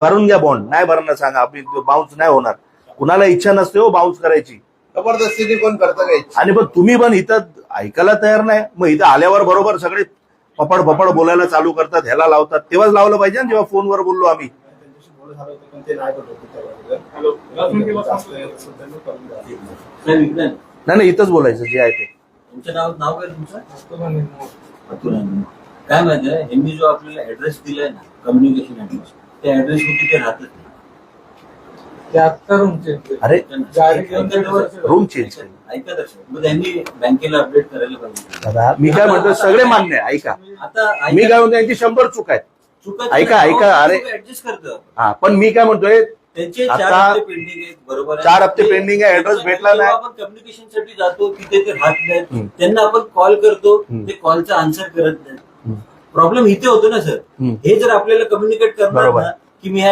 भरून घ्या बॉन्ड, नाही भरणं सांगा, आपली बाउन्स नाही होणार. कुणाला इच्छा नसते हो बाउन्स करायची, जबरदस्तीने कोण करतं काय? आणि पण तुम्ही पण इथं ऐकायला तयार नाही, मग इथं आल्यावर बरोबर सगळे पपड पपड बोलायला चालू करतात, ह्याला लावतात. तेव्हाच लावलं पाहिजे ना, जेव्हा फोनवर बोललो आम्ही. नाही नाही, इथंच बोलायचं जे आहे ते. तुमचं नाव काय तुमचं? काय माहिती आहे, यांनी जो आपल्याला ऍड्रेस दिलाय ना, कम्युनिकेशन ऍड्रेस, त्या ऍड्रेस वरती ते राहतच नाही. अरे रूम चेंज केली. ऐका तसं, मग त्यांनी बँकेला अपडेट करायला पाहिजे. दादा मी काय म्हणतो, सगळे मान्य आहे, ऐका. आता मी काय म्हणतो, यांची 100 चूक आहेत. चुका ऐका ऐका, अरे ऍडजस्ट करतं. हा, पण मी काय म्हणतोय, त्यांचे आता 4 हप्ते पेंडिंग आहेत, बरोबर आहे. 4 हप्ते पेंडिंग आहे, ऍड्रेस भेटला नाही. आपण कम्युनिकेशन साठी जातो, तिथे ते राहत नाहीत, त्यांना आपण कॉल करतो, ते कॉलचा आन्सर करत नाही. प्रॉब्लेम इथे होतो ना सर. हे जर आपल्याला कम्युनिकेट करणार ना की मी ह्या